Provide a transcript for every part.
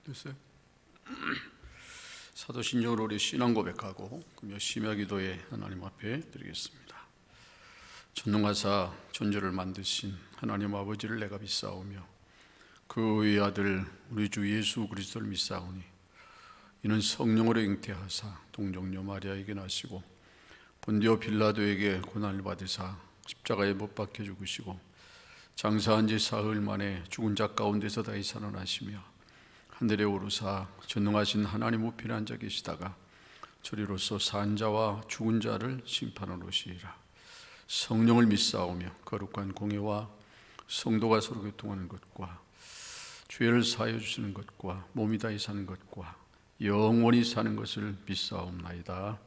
됐어요? 사도신경으로 우리 신앙 고백하고 심야 기도에 하나님 앞에 드리겠습니다. 전능하사 존재를 만드신 하나님 아버지를 내가 믿사오며 그의 아들 우리 주 예수 그리스도를 믿사오니 이는 성령으로 잉태하사 동정녀 마리아에게 나시고 본디오 빌라도에게 고난을 받으사 십자가에 못 박혀 죽으시고 장사한 지 사흘 만에 죽은 자 가운데서 다시 살아나시며 하늘에 오르사 전능하신 하나님 우편에 앉아 계시다가 저리로서 산 자와 죽은 자를 심판하러 오시리라. 성령을 믿사오며 거룩한 공예와 성도가 서로 교통하는 것과 죄를 사하여 주시는 것과 몸이 다히 사는 것과 영원히 사는 것을 믿사옵나이다.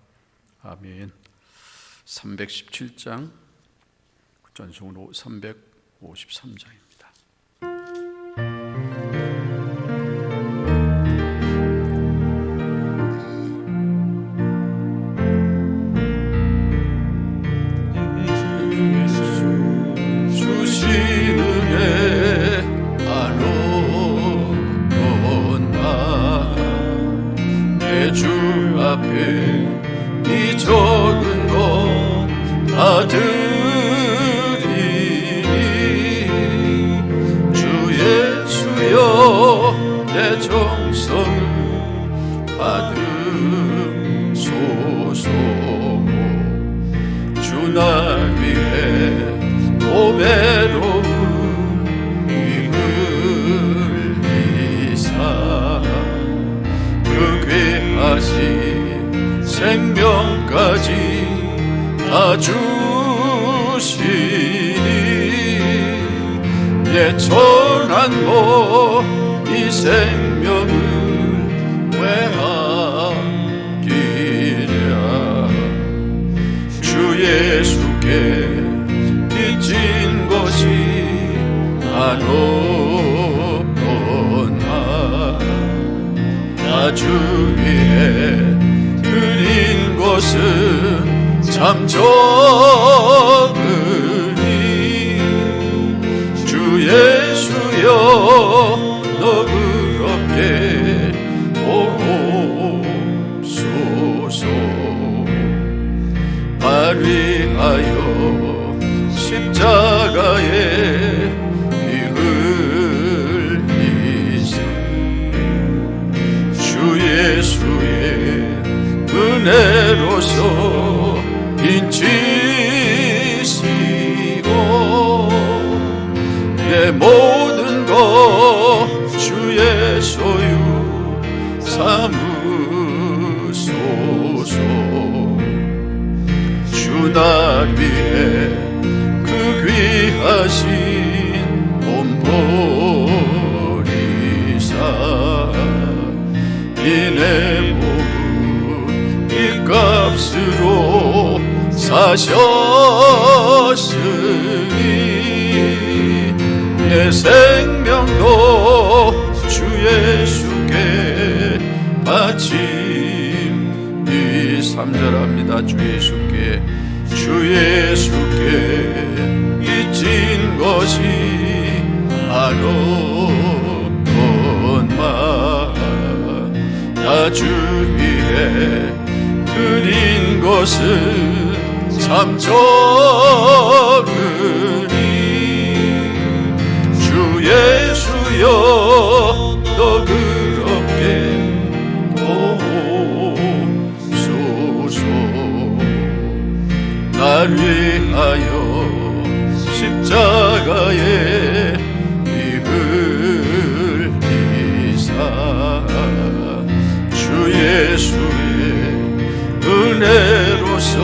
아멘. 317장 전송으로 353장입니다. 주 앞에 이 적은 것 다 드리니 주 예수여 내 정성을 받으소서. 주 날 위해 오배로운 흘리사 그 귀하신 생명까지 다 주시니 내 천한 이 생명을 왜하기랴. 주 예수께 빚진 것이 하노나 나 주 위에 드린 것은 참 적으니 주 예수여 너그럽게 보옵소서. 날 위하여 십자가에 피 흘리신 주 예수의 은혜로서 빚지시고 내 모든 것 주의 소유 삼으소서. 주 날 위해 그 귀하신 몸 버리사 이내 몸은 이 값으로 사셨으니 내 생명도 주 예수께 바치니. 3절합니다. 주 예수께 빚진 것이 하노건만 나 주 위해 드린 것은 참 적으니 주 예수여 너그럽게 보옵소서. 날 위하여 십자가에 피 흘리사 주 예수의 은혜로서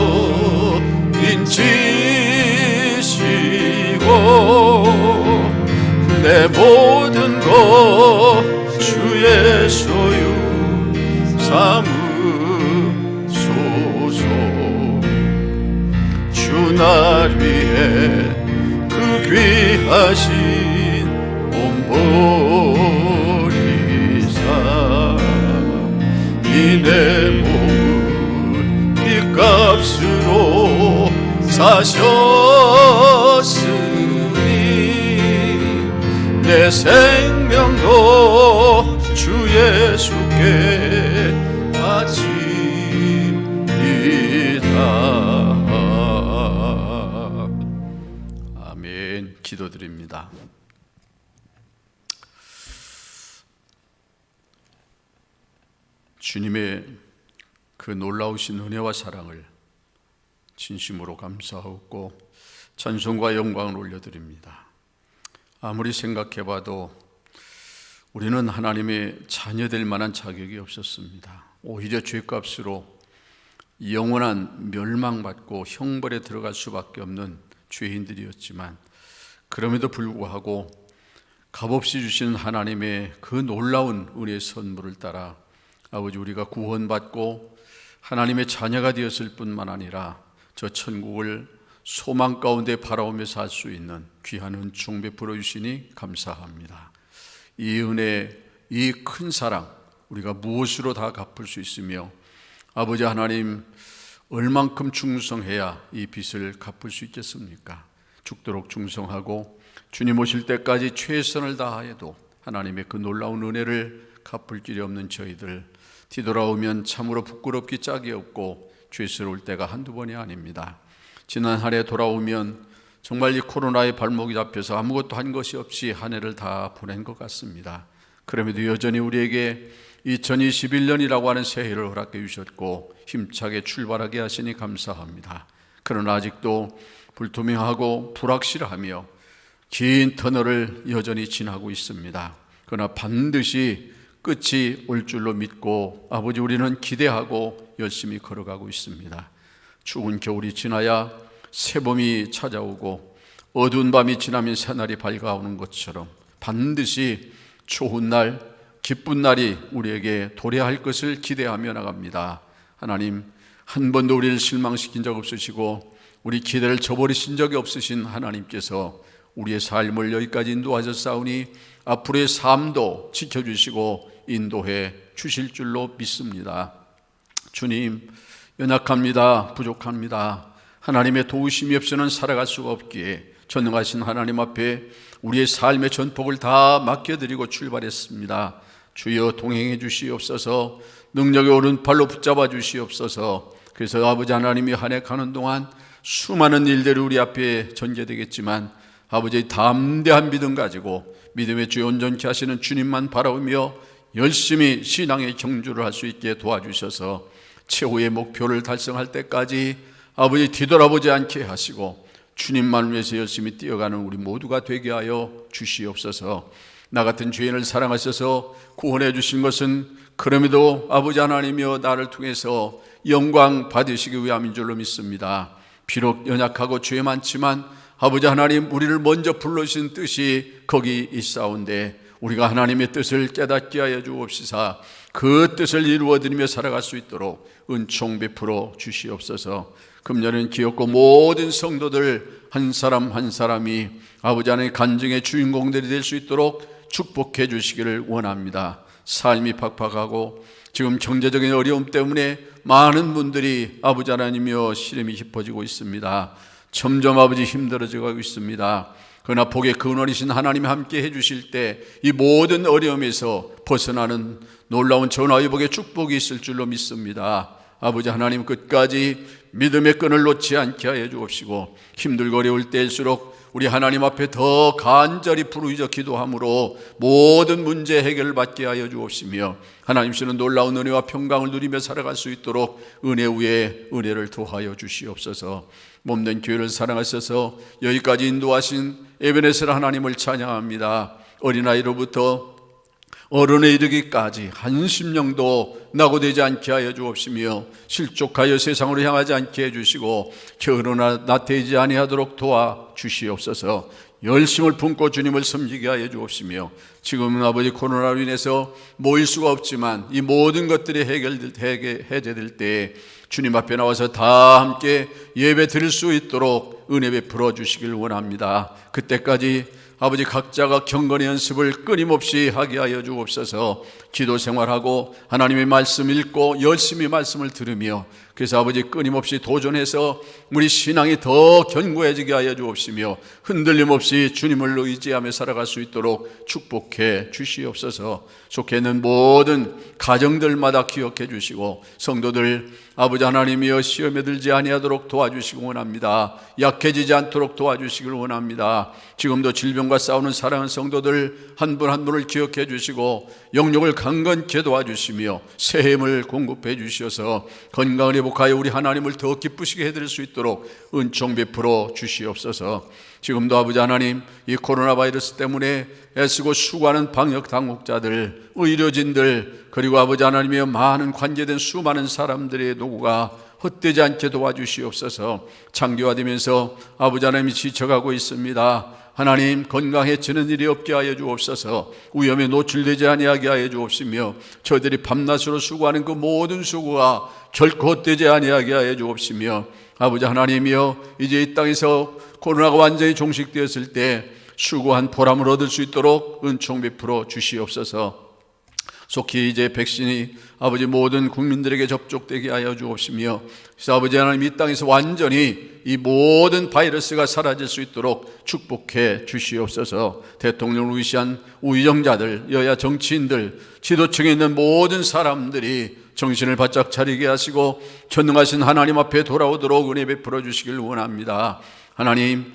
빚지시고 내 모든 것 주의 소유 삼으소서. 주 날 위해 그 귀하신 몸 버리사 이 내 몸은 값으로 사셨으니 내 생명도 주의 예수께 바칩니다. 아멘. 기도드립니다. 주님의 그 놀라우신 은혜와 사랑을 진심으로 감사하고 찬송과 영광을 올려드립니다. 아무리 생각해봐도 우리는 하나님의 자녀될 만한 자격이 없었습니다. 오히려 죄값으로 영원한 멸망받고 형벌에 들어갈 수밖에 없는 죄인들이었지만, 그럼에도 불구하고 값없이 주시는 하나님의 그 놀라운 은혜의 선물을 따라 아버지, 우리가 구원받고 하나님의 자녀가 되었을 뿐만 아니라 저 천국을 소망 가운데 바라오며 살 수 있는 귀한 은총 베풀어 주시니 감사합니다. 이 은혜, 이 큰 사랑, 우리가 무엇으로 다 갚을 수 있으며, 아버지 하나님, 얼만큼 충성해야 이 빚을 갚을 수 있겠습니까? 죽도록 충성하고 주님 오실 때까지 최선을 다하여도 하나님의 그 놀라운 은혜를 갚을 길이 없는 저희들, 뒤돌아오면 참으로 부끄럽기 짝이 없고 죄스러울 때가 한두 번이 아닙니다. 지난 한 해 돌아오면 정말 이 코로나에 발목이 잡혀서 아무것도 한 것이 없이 한 해를 다 보낸 것 같습니다. 그럼에도 여전히 우리에게 2021년이라고 하는 새해를 허락해 주셨고 힘차게 출발하게 하시니 감사합니다. 그러나 아직도 불투명하고 불확실하며 긴 터널을 여전히 지나고 있습니다. 그러나 반드시 끝이 올 줄로 믿고 아버지, 우리는 기대하고 열심히 걸어가고 있습니다. 추운 겨울이 지나야 새봄이 찾아오고 어두운 밤이 지나면 새날이 밝아오는 것처럼 반드시 좋은 날, 기쁜 날이 우리에게 도래할 것을 기대하며 나갑니다. 하나님, 한 번도 우리를 실망시킨 적 없으시고 우리 기대를 저버리신 적이 없으신 하나님께서 우리의 삶을 여기까지 인도하셨사오니 앞으로의 삶도 지켜주시고 인도해 주실 줄로 믿습니다. 주님, 연약합니다. 부족합니다. 하나님의 도우심이 없이는 살아갈 수가 없기에 전능하신 하나님 앞에 우리의 삶의 전폭을 다 맡겨드리고 출발했습니다. 주여 동행해 주시옵소서. 능력의 오른팔로 붙잡아 주시옵소서. 그래서 아버지 하나님이 한 해 가는 동안 수많은 일들이 우리 앞에 전개되겠지만 아버지의 담대한 믿음 가지고 믿음의 주에 온전케 하시는 주님만 바라보며 열심히 신앙의 경주를 할 수 있게 도와주셔서 최후의 목표를 달성할 때까지 아버지 뒤돌아보지 않게 하시고 주님만 위해서 열심히 뛰어가는 우리 모두가 되게 하여 주시옵소서. 나 같은 죄인을 사랑하셔서 구원해 주신 것은 그럼에도 아버지 하나님이여 나를 통해서 영광 받으시기 위함인 줄로 믿습니다. 비록 연약하고 죄 많지만 아버지 하나님, 우리를 먼저 불러주신 뜻이 거기 있사온데 우리가 하나님의 뜻을 깨닫게 하여 주옵시사 그 뜻을 이루어드리며 살아갈 수 있도록 은총 베풀어 주시옵소서. 금년은 기업고 모든 성도들 한 사람 한 사람이 아버지 하나님의 간증의 주인공들이 될 수 있도록 축복해 주시기를 원합니다. 삶이 팍팍하고 지금 경제적인 어려움 때문에 많은 분들이 아버지 하나님이여 시름이 깊어지고 있습니다. 점점 아버지 힘들어져 가고 있습니다. 그러나 복의 근원이신 하나님이 함께 해주실 때 이 모든 어려움에서 벗어나는 놀라운 전화위복의 축복이 있을 줄로 믿습니다. 아버지 하나님, 끝까지 믿음의 끈을 놓지 않게 하여 주옵시고 힘들고 어려울 때일수록 우리 하나님 앞에 더 간절히 부르짖어 기도함으로 모든 문제 해결을 받게 하여 주옵시며 하나님 주시는 놀라운 은혜와 평강을 누리며 살아갈 수 있도록 은혜 위에 은혜를 더하여 주시옵소서. 몸된 교회를 사랑하셔서 여기까지 인도하신 에베네셀 하나님을 찬양합니다. 어린아이로부터 어른에 이르기까지 한 심령도 낙오되지 않게 하여 주옵시며 실족하여 세상으로 향하지 않게 해주시고 게으르나 나태해지지 아니하도록 도와주시옵소서. 열심을 품고 주님을 섬기게 하여 주옵시며 지금은 아버지 코로나로 인해서 모일 수가 없지만 이 모든 것들이 해제될 때 주님 앞에 나와서 다 함께 예배 드릴 수 있도록 은혜 베풀어 주시길 원합니다. 그때까지 아버지 각자가 경건의 연습을 끊임없이 하게 하여 주옵소서. 기도 생활하고 하나님의 말씀 읽고 열심히 말씀을 들으며, 그래서 아버지 끊임없이 도전해서 우리 신앙이 더 견고해지게 하여 주옵시며 흔들림 없이 주님을 의지하며 살아갈 수 있도록 축복해 주시옵소서. 속해 있는 모든 가정들마다 기억해 주시고 성도들 아버지 하나님이여 시험에 들지 아니하도록 도와주시기 원합니다. 약해지지 않도록 도와주시길 원합니다. 지금도 질병과 싸우는 사랑하는 성도들 한 분 한 분을 기억해 주시고 영역을 강건케 도와주시며 새 힘을 공급해 주셔서 건강을 회복하여 우리 하나님을 더 기쁘시게 해드릴 수 있도록 은총 베풀어 주시옵소서. 지금도 아버지 하나님 이 코로나 바이러스 때문에 애쓰고 수고하는 방역 당국자들, 의료진들, 그리고 아버지 하나님이여 많은 관계된 수많은 사람들의 노고가 헛되지 않게 도와주시옵소서. 장기화되면서 아버지 하나님이 지쳐가고 있습니다. 하나님 건강해지는 일이 없게 하여 주옵소서. 위험에 노출되지 아니하게 하여 주옵시며 저희들이 밤낮으로 수고하는 그 모든 수고가 결코 헛되지 아니하게 하여 주옵시며 아버지 하나님이여 이제 이 땅에서 코로나가 완전히 종식되었을 때 수고한 보람을 얻을 수 있도록 은총 베풀어 주시옵소서. 속히 이제 백신이 아버지 모든 국민들에게 접촉되게 하여 주옵시며 그래서 아버지 하나님 이 땅에서 완전히 이 모든 바이러스가 사라질 수 있도록 축복해 주시옵소서. 대통령을 위시한 우위정자들, 여야 정치인들, 지도층에 있는 모든 사람들이 정신을 바짝 차리게 하시고 전능하신 하나님 앞에 돌아오도록 은혜 베풀어 주시길 원합니다. 하나님,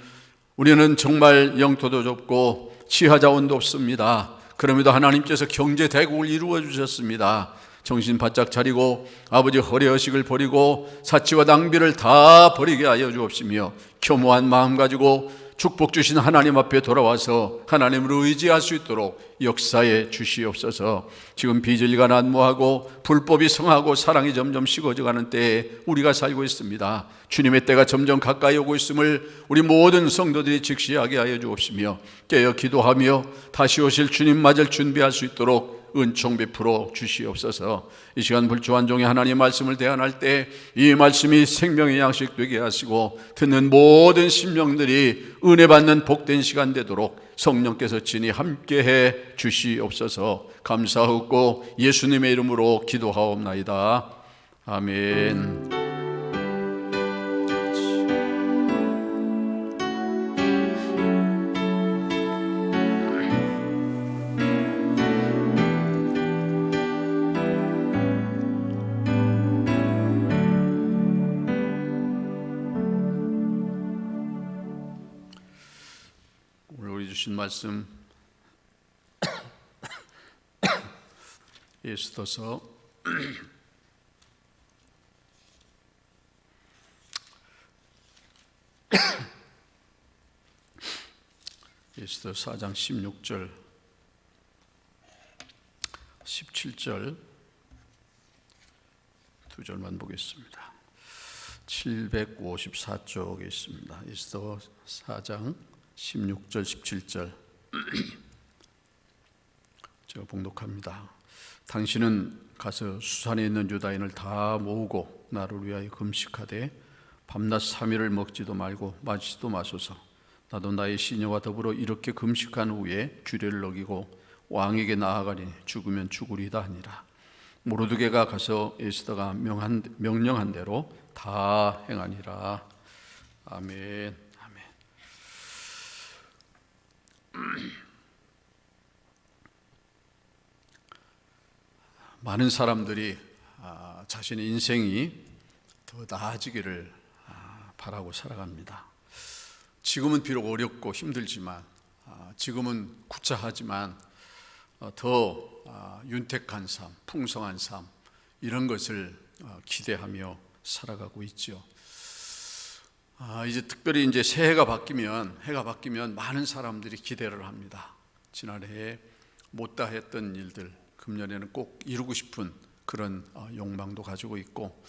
우리는 정말 영토도 좁고 치하자원도 없습니다. 그럼에도 하나님께서 경제 대국을 이루어 주셨습니다. 정신 바짝 차리고 아버지 허례허식을 버리고 사치와 낭비를 다 버리게 하여 주옵시며 겸허한 마음 가지고 축복 주신 하나님 앞에 돌아와서 하나님을 의지할 수 있도록 역사해 주시옵소서. 지금 비진리가 난무하고 불법이 성하고 사랑이 점점 식어져가는 때에 우리가 살고 있습니다. 주님의 때가 점점 가까이 오고 있음을 우리 모든 성도들이 직시하게 하여 주옵시며 깨어 기도하며 다시 오실 주님 맞을 준비할 수 있도록 은총 베풀어 주시옵소서. 이 시간 불주한 종의 하나님 말씀을 대안할 때 이 말씀이 생명의 양식 되게 하시고 듣는 모든 심령들이 은혜 받는 복된 시간 되도록 성령께서 친히 함께해 주시옵소서. 감사하고 예수님의 이름으로 기도하옵나이다. 아멘. 주신 말씀 에스더서 4장 16절 17절 두 절만 보겠습니다. 754쪽에 있습니다. 에스더 4장 16절 17절 제가 봉독합니다. 당신은 가서 수산에 있는 유다인을 다 모으고 나를 위하여 금식하되 밤낮 3일을 먹지도 말고 마시지도 마소서. 나도 나의 시녀와 더불어 이렇게 금식한 후에 규례를 어기고 왕에게 나아가니 죽으면 죽으리다 하니라. 모르드게가 가서 에스더가 명령한 대로 다 행하니라. 아멘. 많은 사람들이 자신의 인생이 더 나아지기를 바라고 살아갑니다. 지금은 비록 어렵고 힘들지만 지금은 구차하지만 더 윤택한 삶, 풍성한 삶 이런 것을 기대하며 살아가고 있죠. 이제 특별히 이제 새해가 바뀌면 해가 바뀌면 많은 사람들이 기대를 합니다. 지난해에 못다 했던 일들 금년에는 꼭 이루고 싶은 그런 욕망도 가지고 있고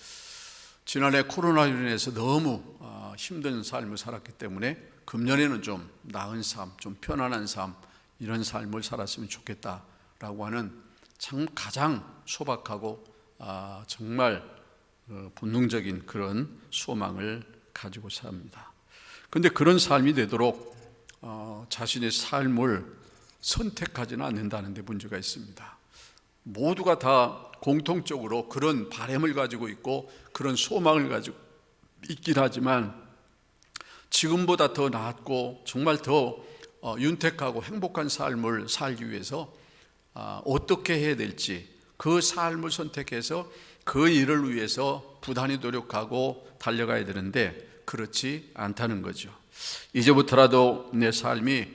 지난해 코로나로 인해서 너무 힘든 삶을 살았기 때문에 금년에는 좀 나은 삶, 좀 편안한 삶 이런 삶을 살았으면 좋겠다라고 하는 참 가장 소박하고 정말 본능적인 그런 소망을 가지고 삽니다. 그런데 그런 삶이 되도록 자신의 삶을 선택하지는 않는다는 데 문제가 있습니다. 모두가 다 공통적으로 그런 바람을 가지고 있고 그런 소망을 가지고 있긴 하지만 지금보다 더 낫고 정말 더 윤택하고 행복한 삶을 살기 위해서 어떻게 해야 될지 그 삶을 선택해서 그 일을 위해서 부단히 노력하고 달려가야 되는데 그렇지 않다는 거죠. 이제부터라도 내 삶이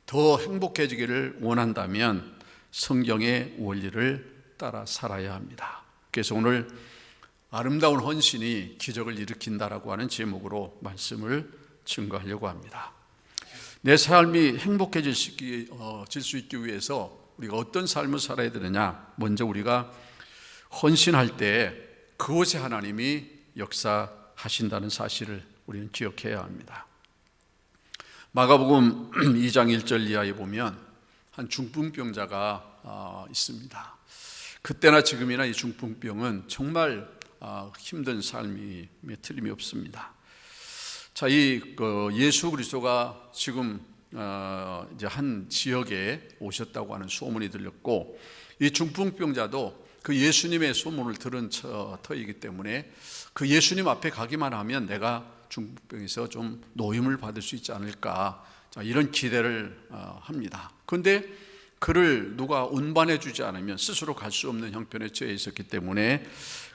더 행복해지기를 원한다면 성경의 원리를 따라 살아야 합니다. 그래서 오늘 아름다운 헌신이 기적을 일으킨다라고 하는 제목으로 말씀을 증거하려고 합니다. 내 삶이 행복해질 수 있기 위해서 우리가 어떤 삶을 살아야 되느냐? 먼저 우리가 헌신할 때 그곳에 하나님이 역사하신다는 사실을 우리는 기억해야 합니다. 마가복음 2장 1절 이하에 보면 한 중풍병자가 있습니다. 그때나 지금이나 이 중풍병은 정말 힘든 삶이 틀림이 없습니다. 자, 예수 그리스도가 지금 이제 한 지역에 오셨다고 하는 소문이 들렸고 이 중풍병자도 그 예수님의 소문을 들은 터이기 때문에 그 예수님 앞에 가기만 하면 내가 중풍병에서 좀 노임을 받을 수 있지 않을까, 자, 이런 기대를 합니다. 그런데 그를 누가 운반해 주지 않으면 스스로 갈 수 없는 형편에 처해 있었기 때문에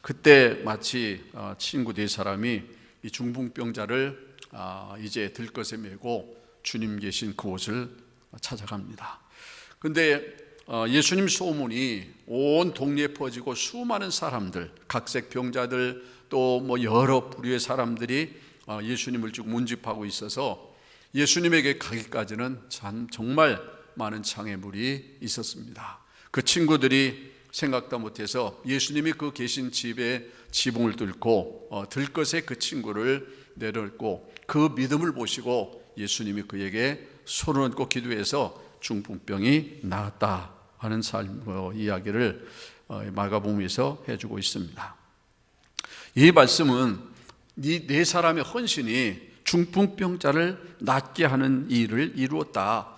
그때 마치 친구 네 사람이 이 중풍병자를 이제 들것에 메고 주님 계신 그곳을 찾아갑니다. 그런데 예수님 소문이 온 동네에 퍼지고 수많은 사람들, 각색 병자들 또 뭐 여러 부류의 사람들이 예수님을 쭉 문집하고 있어서 예수님에게 가기까지는 정말 많은 장애물이 있었습니다. 그 친구들이 생각도 못해서 예수님이 그 계신 집에 지붕을 뚫고 들것에 그 친구를 내려놓고 그 믿음을 보시고 예수님이 그에게 손을 얹고 기도해서 중풍병이 나았다 하는 이야기를 마가복음에서 해주고 있습니다. 이 말씀은 이 네 사람의 헌신이 중풍병자를 낫게 하는 일을 이루었다.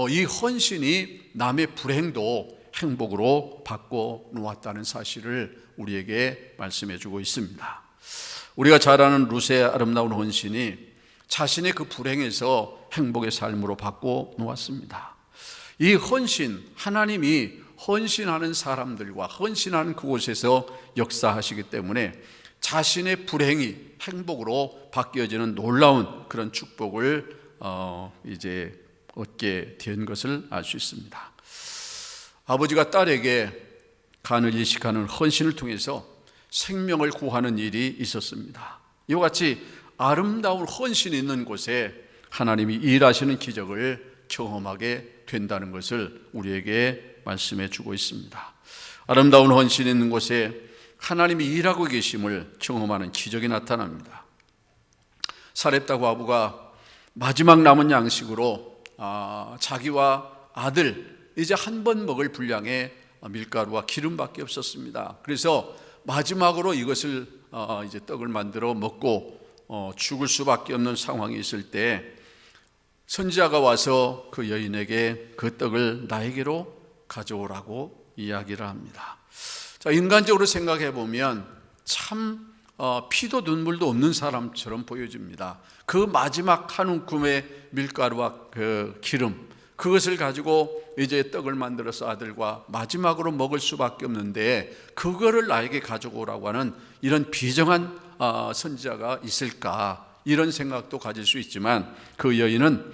이 헌신이 남의 불행도 행복으로 바꿔 놓았다는 사실을 우리에게 말씀해 주고 있습니다. 우리가 잘 아는 룻의 아름다운 헌신이 자신의 그 불행에서 행복의 삶으로 바꿔 놓았습니다. 이 헌신, 하나님이 헌신하는 사람들과 헌신하는 그곳에서 역사하시기 때문에 자신의 불행이 행복으로 바뀌어지는 놀라운 그런 축복을 이제 얻게 된 것을 알 수 있습니다. 아버지가 딸에게 간을 이식하는 헌신을 통해서 생명을 구하는 일이 있었습니다. 이와 같이 아름다운 헌신이 있는 곳에 하나님이 일하시는 기적을 경험하게 된다는 것을 우리에게 말씀해 주고 있습니다. 아름다운 헌신이 있는 곳에 하나님이 일하고 계심을 경험하는 기적이 나타납니다. 사렙다 과부가 마지막 남은 양식으로 자기와 아들 이제 한 번 먹을 분량의 밀가루와 기름밖에 없었습니다. 그래서 마지막으로 이것을 이제 떡을 만들어 먹고 죽을 수밖에 없는 상황이 있을 때 선지자가 와서 그 여인에게 그 떡을 나에게로 가져오라고 이야기를 합니다. 자, 인간적으로 생각해 보면 참 피도 눈물도 없는 사람처럼 보여집니다. 그 마지막 한 움큼의 밀가루와 그 기름, 그것을 가지고 이제 떡을 만들어서 아들과 마지막으로 먹을 수밖에 없는데 그거를 나에게 가져오라고 하는 이런 비정한 선지자가 있을까, 이런 생각도 가질 수 있지만 그 여인은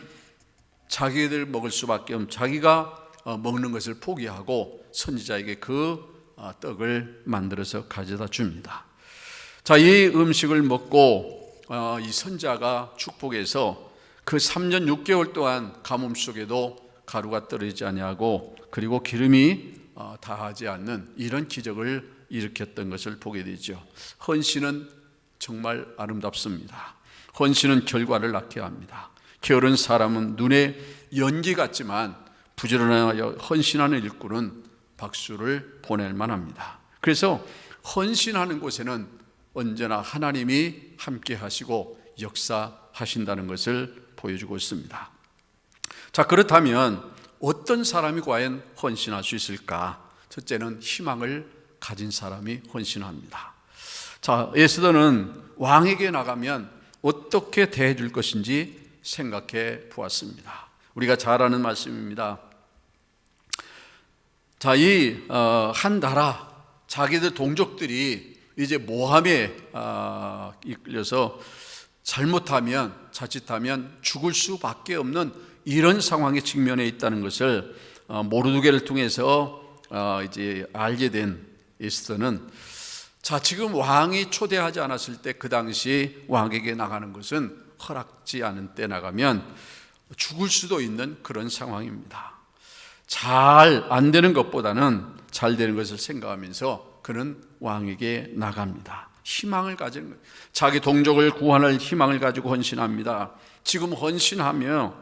자기들 먹을 수밖에 없는, 자기가 먹는 것을 포기하고 선지자에게 그 떡을 만들어서 가져다 줍니다. 자, 이 음식을 먹고 이 선지자가 축복해서 그 3년 6개월 동안 가뭄 속에도 가루가 떨어지지 아니하고 그리고 기름이 다하지 않는 이런 기적을 일으켰던 것을 보게 되죠. 헌신은 정말 아름답습니다. 헌신은 결과를 낳게 합니다. 게으른 사람은 눈에 연기 같지만 부지런하여 헌신하는 일꾼은 박수를 보낼 만합니다. 그래서 헌신하는 곳에는 언제나 하나님이 함께 하시고 역사하신다는 것을 보여주고 있습니다. 자, 그렇다면 어떤 사람이 과연 헌신할 수 있을까? 첫째는 희망을 가진 사람이 헌신합니다. 자, 에스더는 왕에게 나가면 어떻게 대해 줄 것인지 생각해 보았습니다. 우리가 잘 아는 말씀입니다. 자, 한 나라, 자기들 동족들이 이제 모함에 이끌려서 잘못하면, 자칫하면 죽을 수밖에 없는 이런 상황에 직면해 있다는 것을 모르드게를 통해서 이제 알게 된 에스더는, 자, 지금 왕이 초대하지 않았을 때 그 당시 왕에게 나가는 것은 허락지 않은 때 나가면 죽을 수도 있는 그런 상황입니다. 잘 안 되는 것보다는 잘 되는 것을 생각하면서 그는 왕에게 나갑니다. 희망을 가지는 거예요. 자기 동족을 구원할 희망을 가지고 헌신합니다. 지금 헌신하며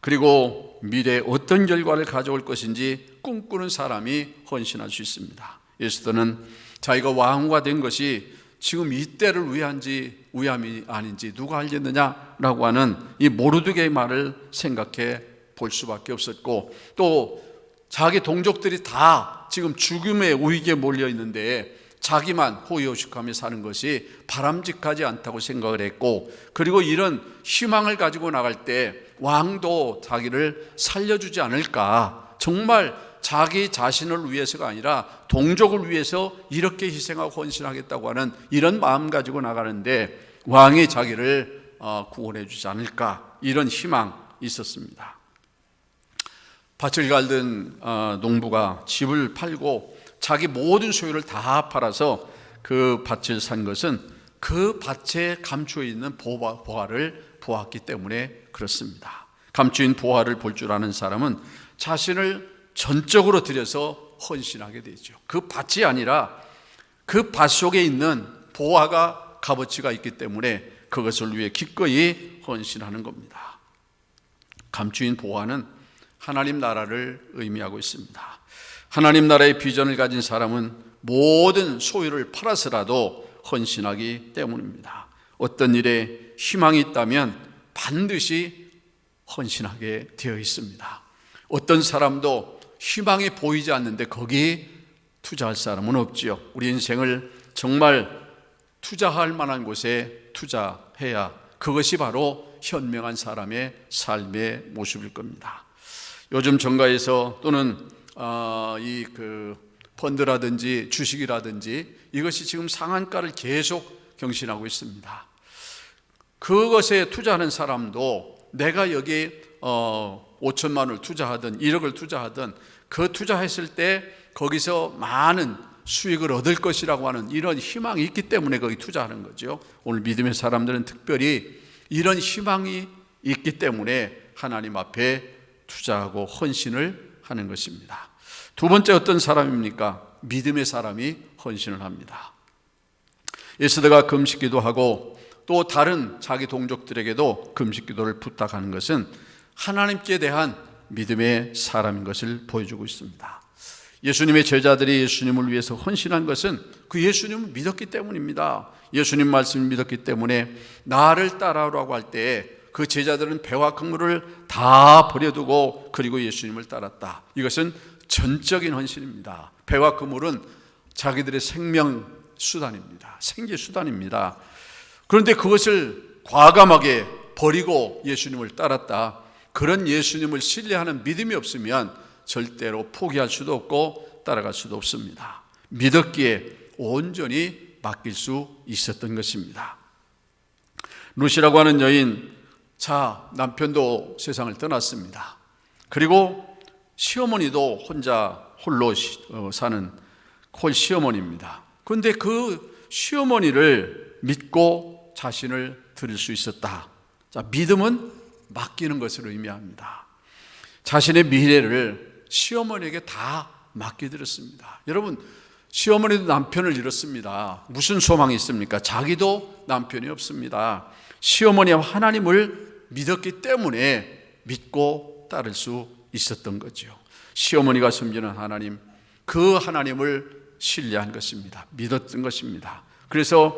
그리고 미래에 어떤 결과를 가져올 것인지 꿈꾸는 사람이 헌신할 수 있습니다. 에스더는 자기가 왕후가 된 것이 지금 이때를 위한지 위함이 아닌지 누가 알겠느냐라고 하는 이 모르드게의 말을 생각해 볼 수밖에 없었고, 또 자기 동족들이 다 지금 죽음의 위기에 몰려 있는데 자기만 호의호식하며 사는 것이 바람직하지 않다고 생각을 했고, 그리고 이런 희망을 가지고 나갈 때 왕도 자기를 살려주지 않을까, 정말 자기 자신을 위해서가 아니라 동족을 위해서 이렇게 희생하고 헌신하겠다고 하는 이런 마음 가지고 나가는데 왕이 자기를 구원해 주지 않을까, 이런 희망이 있었습니다. 밭을 갈던 농부가 집을 팔고 자기 모든 소유를 다 팔아서 그 밭을 산 것은 그 밭에 감추어 있는 보화를 보았기 때문에 그렇습니다. 감추인 보화를 볼 줄 아는 사람은 자신을 전적으로 들여서 헌신하게 되죠. 그 밭이 아니라 그 밭 속에 있는 보화가 값어치가 있기 때문에 그것을 위해 기꺼이 헌신하는 겁니다. 감추인 보화는 하나님 나라를 의미하고 있습니다. 하나님 나라의 비전을 가진 사람은 모든 소유를 팔아서라도 헌신하기 때문입니다. 어떤 일에 희망이 있다면 반드시 헌신하게 되어 있습니다. 어떤 사람도 희망이 보이지 않는데 거기 투자할 사람은 없지요. 우리 인생을 정말 투자할 만한 곳에 투자해야 그것이 바로 현명한 사람의 삶의 모습일 겁니다. 요즘 정가에서 또는 펀드라든지 주식이라든지 이것이 지금 상한가를 계속 경신하고 있습니다. 그것에 투자하는 사람도 내가 여기 5천만 원을 투자하든 1억을 투자하든 그 투자했을 때 거기서 많은 수익을 얻을 것이라고 하는 이런 희망이 있기 때문에 거기 투자하는 거죠. 오늘 믿음의 사람들은 특별히 이런 희망이 있기 때문에 하나님 앞에 투자하고 헌신을 하는 것입니다. 두 번째 어떤 사람입니까? 믿음의 사람이 헌신을 합니다. 에스더가 금식기도 하고 또 다른 자기 동족들에게도 금식기도를 부탁하는 것은 하나님께 대한 믿음의 사람인 것을 보여주고 있습니다. 예수님의 제자들이 예수님을 위해서 헌신한 것은 그 예수님을 믿었기 때문입니다. 예수님 말씀을 믿었기 때문에 나를 따라오라고 할 때 그 제자들은 배와 그물을 다 버려두고 그리고 예수님을 따랐다. 이것은 전적인 헌신입니다. 배와 그물은 자기들의 생명 수단입니다. 생계 수단입니다. 그런데 그것을 과감하게 버리고 예수님을 따랐다. 그런 예수님을 신뢰하는 믿음이 없으면 절대로 포기할 수도 없고 따라갈 수도 없습니다. 믿었기에 온전히 맡길 수 있었던 것입니다. 루시라고 하는 여인, 남편도 세상을 떠났습니다. 그리고 시어머니도 홀로 사는 시어머니입니다. 그런데 그 시어머니를 믿고 자신을 드릴 수 있었다. 믿음은 맡기는 것을 의미합니다. 자신의 미래를 시어머니에게 다 맡겨드렸습니다. 여러분, 시어머니도 남편을 잃었습니다. 무슨 소망이 있습니까? 자기도 남편이 없습니다. 시어머니와 하나님을 믿었기 때문에 믿고 따를 수 있었던 거죠. 시어머니가 섬기는 하나님, 그 하나님을 신뢰한 것입니다. 믿었던 것입니다. 그래서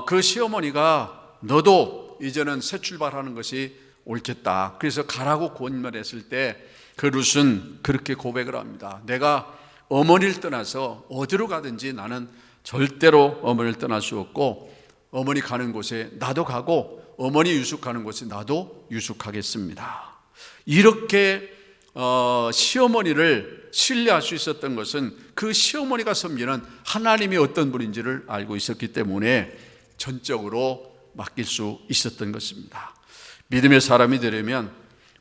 그 시어머니가 너도 이제는 새 출발하는 것이 옳겠다. 그래서 가라고 권면했을 때 그 룻은 그렇게 고백을 합니다. 내가 어머니를 떠나서 어디로 가든지 나는 절대로 어머니를 떠날 수 없고, 어머니 가는 곳에 나도 가고 어머니 유숙하는 곳에 나도 유숙하겠습니다. 이렇게 시어머니를 신뢰할 수 있었던 것은 그 시어머니가 섬기는 하나님이 어떤 분인지를 알고 있었기 때문에 전적으로 맡길 수 있었던 것입니다. 믿음의 사람이 되려면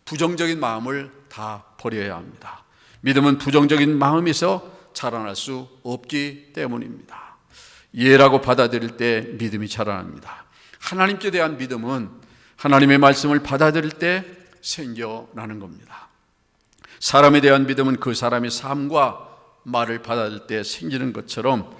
부정적인 마음을 다 버려야 합니다. 믿음은 부정적인 마음에서 자라날 수 없기 때문입니다. 예라고 받아들일 때 믿음이 자라납니다. 하나님께 대한 믿음은 하나님의 말씀을 받아들일 때 생겨나는 겁니다. 사람에 대한 믿음은 그 사람의 삶과 말을 받아들일 때 생기는 것처럼,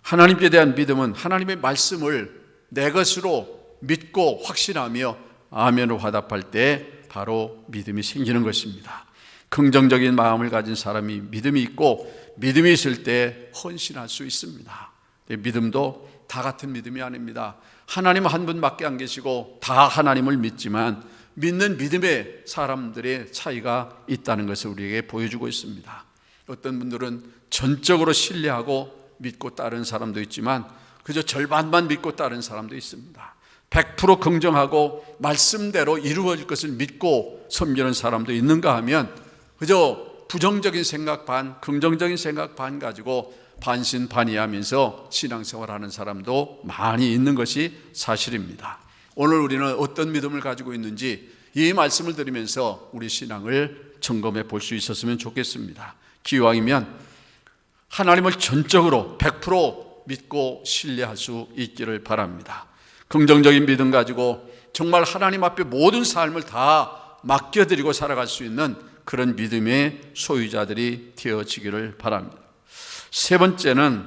하나님께 대한 믿음은 하나님의 말씀을 내 것으로 믿고 확신하며 아멘으로 화답할 때 바로 믿음이 생기는 것입니다. 긍정적인 마음을 가진 사람이 믿음이 있고, 믿음이 있을 때 헌신할 수 있습니다. 믿음도 다 같은 믿음이 아닙니다. 하나님 한 분밖에 안 계시고 다 하나님을 믿지만 믿는 믿음의 사람들의 차이가 있다는 것을 우리에게 보여주고 있습니다. 어떤 분들은 전적으로 신뢰하고 믿고 따르는 사람도 있지만 그저 절반만 믿고 따르는 사람도 있습니다. 100% 긍정하고 말씀대로 이루어질 것을 믿고 섬기는 사람도 있는가 하면 그저 부정적인 생각 반, 긍정적인 생각 반 가지고 반신반의하면서 신앙생활하는 사람도 많이 있는 것이 사실입니다. 오늘 우리는 어떤 믿음을 가지고 있는지 이 말씀을 들으면서 우리 신앙을 점검해 볼 수 있었으면 좋겠습니다. 기왕이면 하나님을 전적으로 100% 믿고 신뢰할 수 있기를 바랍니다. 긍정적인 믿음 가지고 정말 하나님 앞에 모든 삶을 다 맡겨드리고 살아갈 수 있는 그런 믿음의 소유자들이 되어지기를 바랍니다. 세 번째는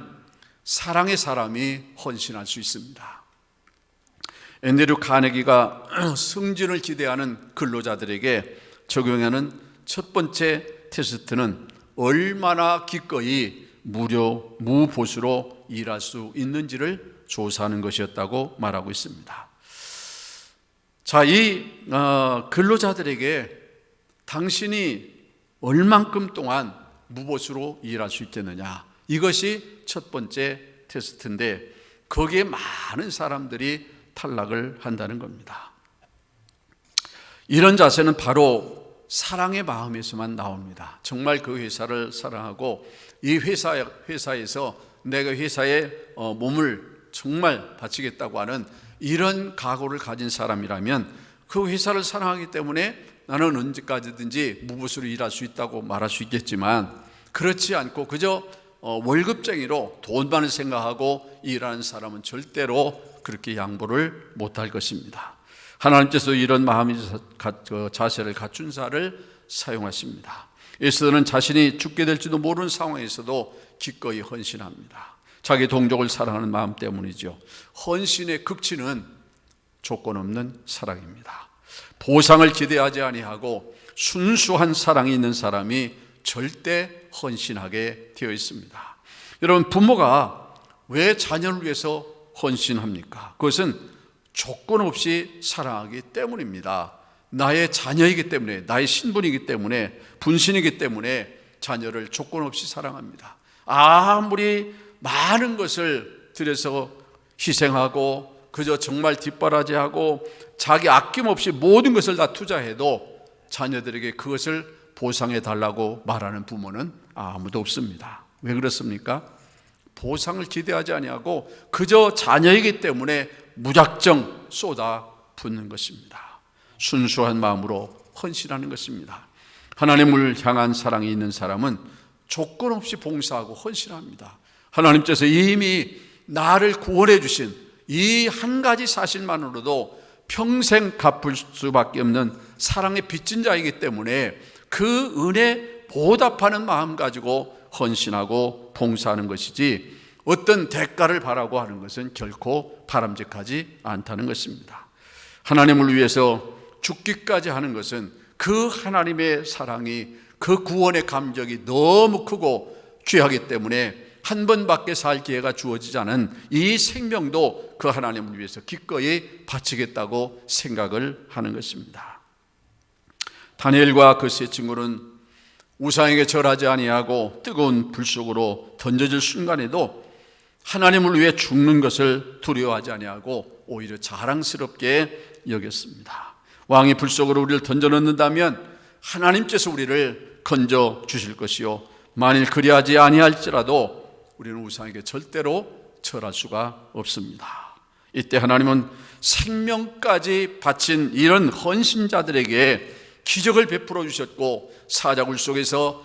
사랑의 사람이 헌신할 수 있습니다. 앤드류 카네기가 승진을 기대하는 근로자들에게 적용하는 첫 번째 테스트는 얼마나 기꺼이 무보수로 일할 수 있는지를 조사하는 것이었다고 말하고 있습니다. 자, 이 근로자들에게 당신이 얼만큼 동안 무보수로 일할 수 있겠느냐, 이것이 첫 번째 테스트인데 거기에 많은 사람들이 탈락을 한다는 겁니다. 이런 자세는 바로 사랑의 마음에서만 나옵니다. 정말 그 회사를 사랑하고 이 회사에서 내가 회사에 몸을 정말 바치겠다고 하는 이런 각오를 가진 사람이라면 그 회사를 사랑하기 때문에 나는 언제까지든지 무보수로 일할 수 있다고 말할 수 있겠지만, 그렇지 않고 그저 월급쟁이로 돈만을 생각하고 일하는 사람은 절대로 그렇게 양보를 못할 것입니다. 하나님께서 이런 마음의 자세를 갖춘 자를 사용하십니다. 에스더는 자신이 죽게 될지도 모르는 상황에서도 기꺼이 헌신합니다. 자기 동족을 사랑하는 마음 때문이죠. 헌신의 극치는 조건 없는 사랑입니다. 보상을 기대하지 아니하고 순수한 사랑이 있는 사람이 절대 헌신하게 되어 있습니다. 여러분, 부모가 왜 자녀를 위해서 헌신합니까? 그것은 조건 없이 사랑하기 때문입니다. 나의 자녀이기 때문에, 나의 신분이기 때문에, 분신이기 때문에 자녀를 조건 없이 사랑합니다. 아무리 많은 것을 들여서 희생하고 그저 정말 뒷바라지하고 자기 아낌없이 모든 것을 다 투자해도 자녀들에게 그것을 보상해 달라고 말하는 부모는 아무도 없습니다. 왜 그렇습니까? 보상을 기대하지 아니하고 그저 자녀이기 때문에 무작정 쏟아붓는 것입니다. 순수한 마음으로 헌신하는 것입니다. 하나님을 향한 사랑이 있는 사람은 조건 없이 봉사하고 헌신합니다. 하나님께서 이미 나를 구원해 주신 이 한 가지 사실만으로도 평생 갚을 수밖에 없는 사랑의 빚진 자이기 때문에 그 은혜 보답하는 마음 가지고 헌신하고 봉사하는 것이지 어떤 대가를 바라고 하는 것은 결코 바람직하지 않다는 것입니다. 하나님을 위해서 죽기까지 하는 것은 그 하나님의 사랑이, 그 구원의 감격이 너무 크고 귀하기 때문에 한 번밖에 살 기회가 주어지지 않은 이 생명도 그 하나님을 위해서 기꺼이 바치겠다고 생각을 하는 것입니다. 다니엘과 그 세 친구는 우상에게 절하지 아니하고 뜨거운 불 속으로 던져질 순간에도 하나님을 위해 죽는 것을 두려워하지 아니하고 오히려 자랑스럽게 여겼습니다. 왕이 불 속으로 우리를 던져 넣는다면 하나님께서 우리를 건져 주실 것이요, 만일 그리하지 아니할지라도 우리는 우상에게 절대로 절할 수가 없습니다. 이때 하나님은 생명까지 바친 이런 헌신자들에게 기적을 베풀어 주셨고, 사자굴 속에서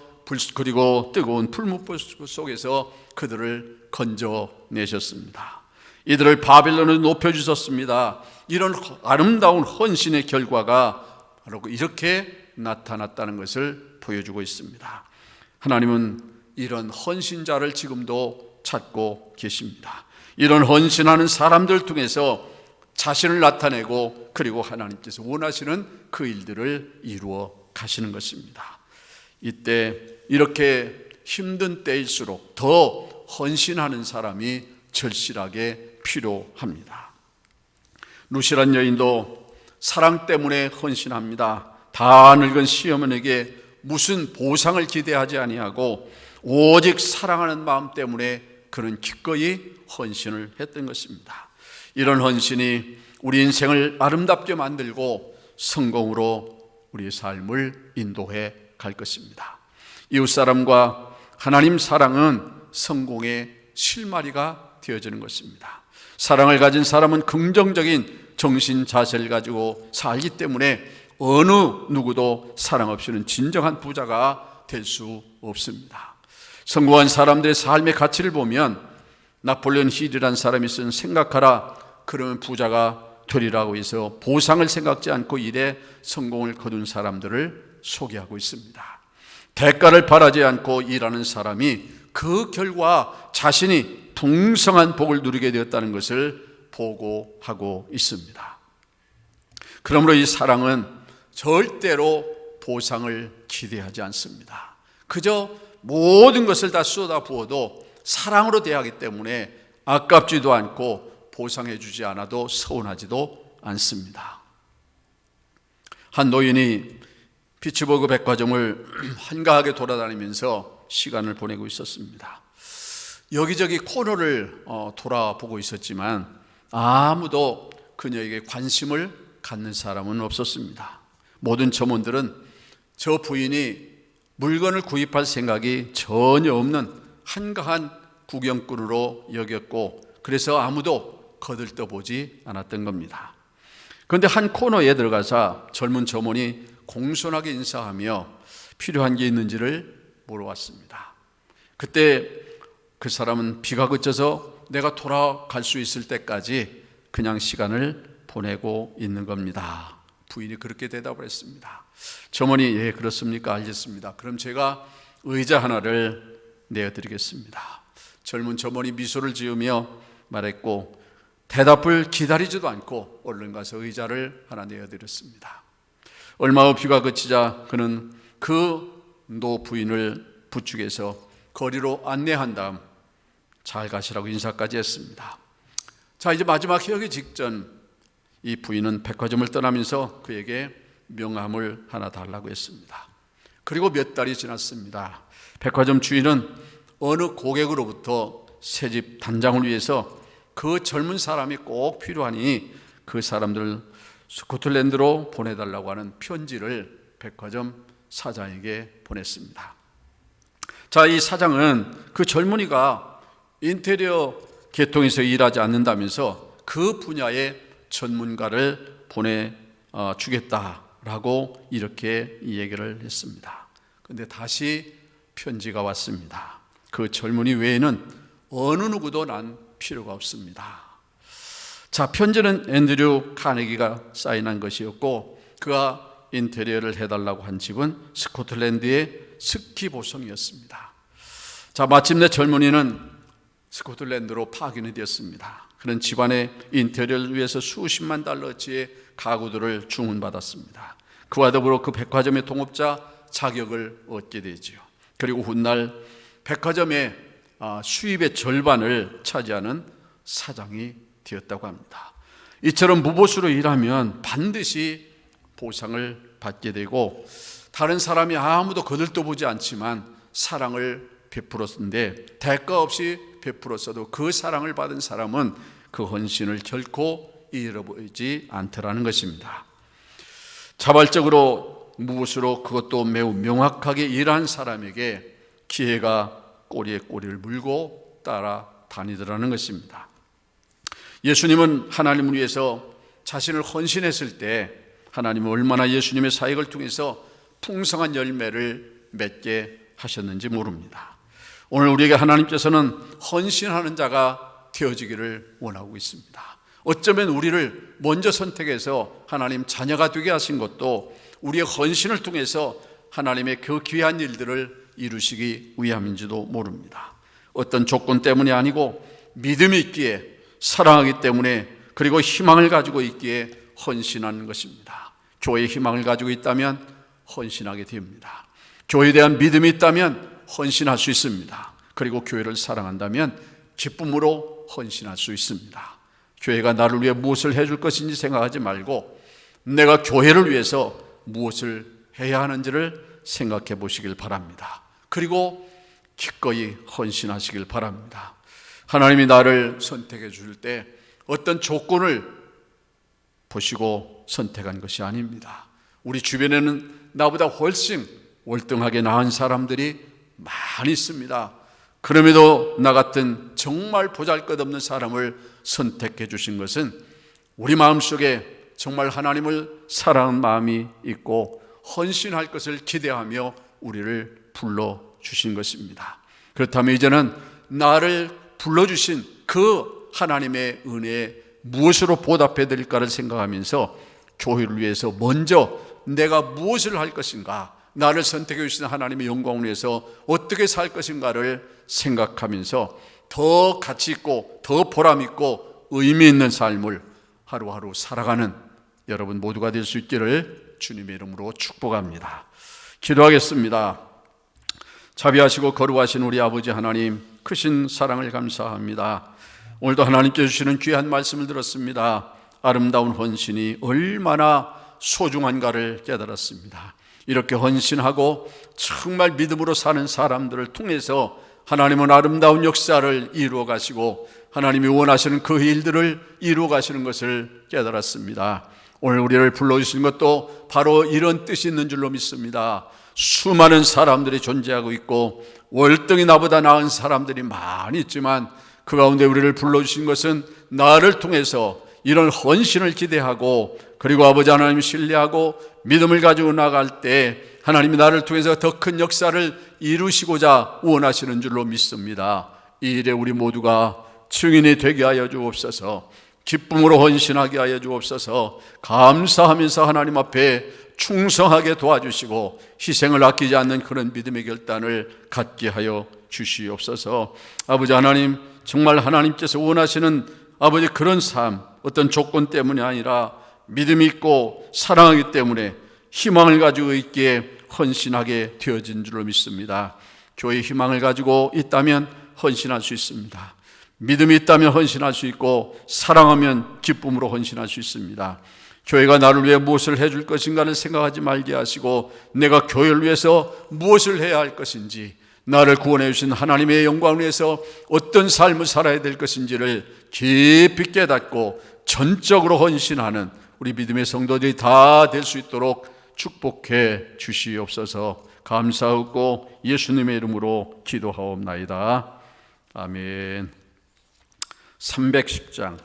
그리고 뜨거운 풀무불 속에서 그들을 건져내셨습니다. 이들을 바벨론으로 높여주셨습니다. 이런 아름다운 헌신의 결과가 바로 이렇게 나타났다는 것을 보여주고 있습니다. 하나님은 이런 헌신자를 지금도 찾고 계십니다. 이런 헌신하는 사람들 통해서 자신을 나타내고, 그리고 하나님께서 원하시는 그 일들을 이루어 가시는 것입니다. 이때 이렇게 힘든 때일수록 더 헌신하는 사람이 절실하게 필요합니다. 루시란 여인도 사랑 때문에 헌신합니다. 다 늙은 시어머니에게 무슨 보상을 기대하지 아니하고 오직 사랑하는 마음 때문에 그는 기꺼이 헌신을 했던 것입니다. 이런 헌신이 우리 인생을 아름답게 만들고 성공으로 우리의 삶을 인도해 갈 것입니다. 이웃사람과 하나님 사랑은 성공의 실마리가 되어지는 것입니다. 사랑을 가진 사람은 긍정적인 정신 자세를 가지고 살기 때문에 어느 누구도 사랑 없이는 진정한 부자가 될 수 없습니다. 성공한 사람들의 삶의 가치를 보면 나폴레온 힐이라는 사람이 쓴 생각하라 그러면 부자가 되리라고 해서 보상을 생각지 않고 일에 성공을 거둔 사람들을 소개하고 있습니다. 대가를 바라지 않고 일하는 사람이 그 결과 자신이 풍성한 복을 누리게 되었다는 것을 보고하고 있습니다. 그러므로 이 사랑은 절대로 보상을 기대하지 않습니다. 그저 모든 것을 다 쏟아 부어도 사랑으로 대하기 때문에 아깝지도 않고 보상해 주지 않아도 서운하지도 않습니다. 한 노인이 피츠버그 백화점을 한가하게 돌아다니면서 시간을 보내고 있었습니다. 여기저기 코너를 돌아보고 있었지만 아무도 그녀에게 관심을 갖는 사람은 없었습니다. 모든 점원들은 저 부인이 물건을 구입할 생각이 전혀 없는 한가한 구경꾼으로 여겼고, 그래서 아무도 거들떠보지 않았던 겁니다. 그런데 한 코너에 들어가서 젊은 점원이 공손하게 인사하며 필요한 게 있는지를 물어왔습니다. 그때 그 사람은 비가 그쳐서 내가 돌아갈 수 있을 때까지 그냥 시간을 보내고 있는 겁니다. 부인이 그렇게 대답을 했습니다. 점원이 예 그렇습니까? 알겠습니다. 그럼 제가 의자 하나를 내어드리겠습니다. 젊은 점원이 미소를 지으며 말했고 대답을 기다리지도 않고 얼른 가서 의자를 하나 내어드렸습니다. 얼마 후 비가 그치자 그는 그 노 부인을 부축해서 거리로 안내한 다음 잘 가시라고 인사까지 했습니다. 자, 이제 마지막 헤어지기 직전 이 부인은 백화점을 떠나면서 그에게 명함을 하나 달라고 했습니다. 그리고 몇 달이 지났습니다. 백화점 주인은 어느 고객으로부터 새집 단장을 위해서 그 젊은 사람이 꼭 필요하니 그 사람들을 스코틀랜드로 보내달라고 하는 편지를 백화점 사장에게 보냈습니다. 자, 이 사장은 그 젊은이가 인테리어 계통에서 일하지 않는다면서 그 분야의 전문가를 보내주겠다라고 이렇게 얘기를 했습니다. 그런데 다시 편지가 왔습니다. 그 젊은이 외에는 어느 누구도 난 필요가 없습니다. 자, 편지는 앤드류 카네기가 사인한 것이었고 그가 인테리어를 해달라고 한 집은 스코틀랜드의 스키 보성이었습니다. 자, 마침내 젊은이는 스코틀랜드로 파견이 되었습니다. 그는 집안의 인테리어를 위해서 수십만 달러치의 가구들을 주문받았습니다. 그와 더불어 그 백화점의 동업자 자격을 얻게 되지요. 그리고 훗날 백화점의 수입의 절반을 차지하는 사장이 되었다고 합니다. 이처럼 무보수로 일하면 반드시 보상을 받게 되고 다른 사람이 아무도 거들떠보지 않지만 사랑을 베풀었는데 대가 없이 베풀었어도 그 사랑을 받은 사람은 그 헌신을 결코 잃어버리지 않더라는 것입니다. 자발적으로 무엇으로 그것도 매우 명확하게 일한 사람에게 기회가 꼬리에 꼬리를 물고 따라다니더라는 것입니다. 예수님은 하나님을 위해서 자신을 헌신했을 때 하나님은 얼마나 예수님의 사역을 통해서 풍성한 열매를 맺게 하셨는지 모릅니다. 오늘 우리에게 하나님께서는 헌신하는 자가 되어지기를 원하고 있습니다. 어쩌면 우리를 먼저 선택해서 하나님 자녀가 되게 하신 것도 우리의 헌신을 통해서 하나님의 그 귀한 일들을 이루시기 위함인지도 모릅니다. 어떤 조건 때문이 아니고 믿음이 있기에, 사랑하기 때문에, 그리고 희망을 가지고 있기에 헌신하는 것입니다. 교회에 희망을 가지고 있다면 헌신하게 됩니다. 교회에 대한 믿음이 있다면 헌신할 수 있습니다. 그리고 교회를 사랑한다면 기쁨으로 헌신할 수 있습니다. 교회가 나를 위해 무엇을 해줄 것인지 생각하지 말고 내가 교회를 위해서 무엇을 해야 하는지를 생각해 보시길 바랍니다. 그리고 기꺼이 헌신하시길 바랍니다. 하나님이 나를 선택해 줄 때 어떤 조건을 보시고 선택한 것이 아닙니다. 우리 주변에는 나보다 훨씬 월등하게 나은 사람들이 많이 있습니다. 그럼에도 나 같은 정말 보잘것없는 사람을 선택해 주신 것은 우리 마음속에 정말 하나님을 사랑하는 마음이 있고 헌신할 것을 기대하며 우리를 불러주신 것입니다. 그렇다면 이제는 나를 불러주신 그 하나님의 은혜에 무엇으로 보답해 드릴까를 생각하면서 교회를 위해서 먼저 내가 무엇을 할 것인가, 나를 선택해 주신 하나님의 영광을 위해서 어떻게 살 것인가를 생각하면서 더 가치 있고 더 보람 있고 의미 있는 삶을 하루하루 살아가는 여러분 모두가 될 수 있기를 주님의 이름으로 축복합니다. 기도하겠습니다. 자비하시고 거룩하신 우리 아버지 하나님, 크신 사랑을 감사합니다. 오늘도 하나님께 주시는 귀한 말씀을 들었습니다. 아름다운 헌신이 얼마나 소중한가를 깨달았습니다. 이렇게 헌신하고 정말 믿음으로 사는 사람들을 통해서 하나님은 아름다운 역사를 이루어 가시고 하나님이 원하시는 그 일들을 이루어 가시는 것을 깨달았습니다. 오늘 우리를 불러주신 것도 바로 이런 뜻이 있는 줄로 믿습니다. 수많은 사람들이 존재하고 있고 월등히 나보다 나은 사람들이 많이 있지만 그 가운데 우리를 불러주신 것은 나를 통해서 이런 헌신을 기대하고 그리고 아버지 하나님 신뢰하고 믿음을 가지고 나갈 때 하나님이 나를 통해서 더 큰 역사를 이루시고자 원하시는 줄로 믿습니다. 이 일에 우리 모두가 증인이 되게 하여 주옵소서. 기쁨으로 헌신하게 하여 주옵소서. 감사하면서 하나님 앞에 충성하게 도와주시고 희생을 아끼지 않는 그런 믿음의 결단을 갖게 하여 주시옵소서. 아버지 하나님, 정말 하나님께서 원하시는 아버지 그런 삶, 어떤 조건 때문이 아니라 믿음이 있고 사랑하기 때문에 희망을 가지고 있기에 헌신하게 되어진 줄로 믿습니다. 교회의 희망을 가지고 있다면 헌신할 수 있습니다. 믿음이 있다면 헌신할 수 있고 사랑하면 기쁨으로 헌신할 수 있습니다. 교회가 나를 위해 무엇을 해줄 것인가를 생각하지 말게 하시고 내가 교회를 위해서 무엇을 해야 할 것인지, 나를 구원해 주신 하나님의 영광을 위해서 어떤 삶을 살아야 될 것인지를 깊이 깨닫고 전적으로 헌신하는 우리 믿음의 성도들이 다 될 수 있도록 축복해 주시옵소서. 감사하고 예수님의 이름으로 기도하옵나이다. 아멘. 310장,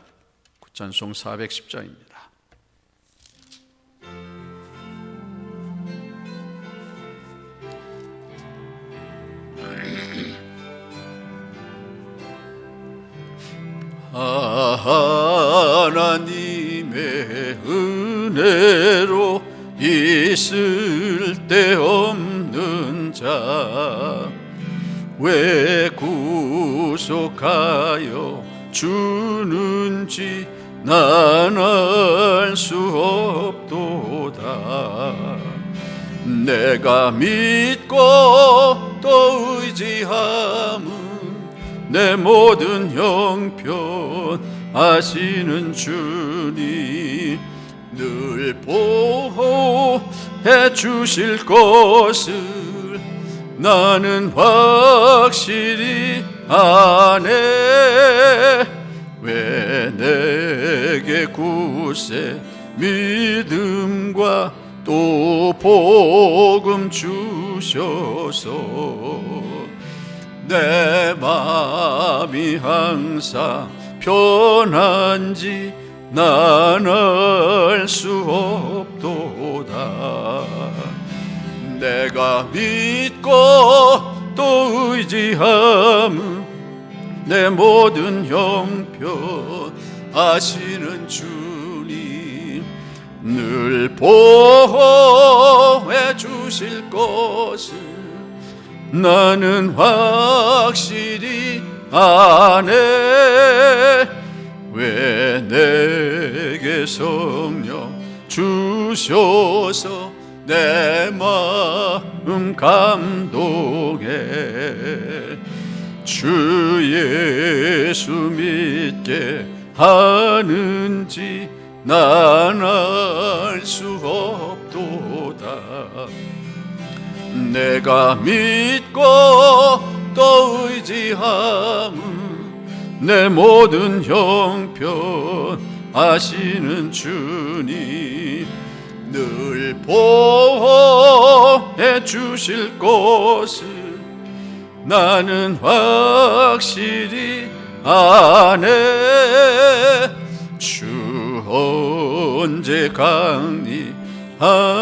찬송 410장입니다. 하나님의 은혜로 있을 데 없는 자 왜 구속하여 주는지 난 알 수 없도다. 내가 믿고 또 의지함은 내 모든 형편 아시는 주님, 늘 주실 것을 나는 확실히 아네. 왜 내게 굳세 믿음과 또 복음 주셔서 내 마음이 항상 편한지 난 알 수 없도다. 내가 믿고 또 의지함은 내 모든 형편 아시는 주님 늘 보호해 주실 것을 나는 확실히 아네. 왜 내게 성령 주셔서 내 마음 감동해 주 예수 믿게 하는지 난 알 수 없도다. 내가 믿고 또 의지함은 내 모든 형편 아시는 주님 늘 보호해 주실 것을 나는 확실히 아네. 주 언제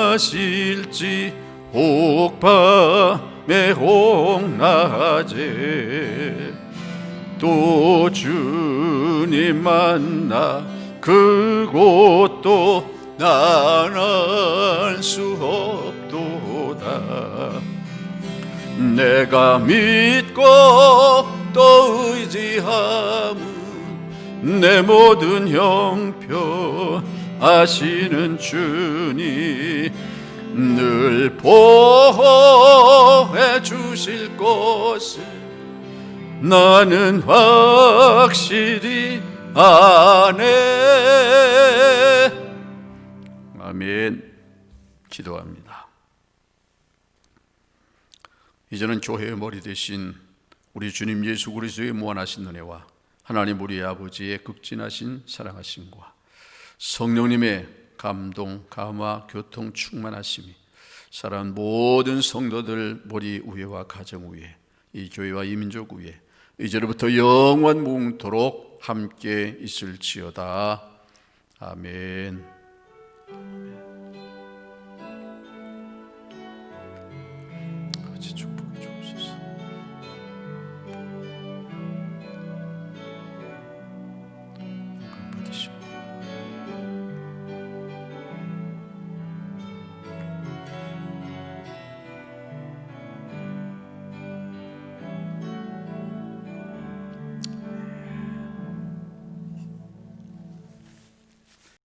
강림하실지 혹밤에 혹낮에 또 주님 만나 그곳도 난 알 수 없도다. 내가 믿고 또 의지함은 내 모든 형편 아시는 주님 늘 보호해 주실 것을 나는 확실히 아네. 아멘. 기도합니다. 이제는 교회의 머리 되신 우리 주님 예수 그리스도의 무한하신 은혜와 하나님 우리 아버지의 극진하신 사랑하심과 성령님의 감동, 감화, 교통 충만하심이 살아온 모든 성도들 머리 위에와 가정 위에 이 교회와 이 민족 위에 이제로부터 영원 무궁토록 함께 있을지어다. 아멘.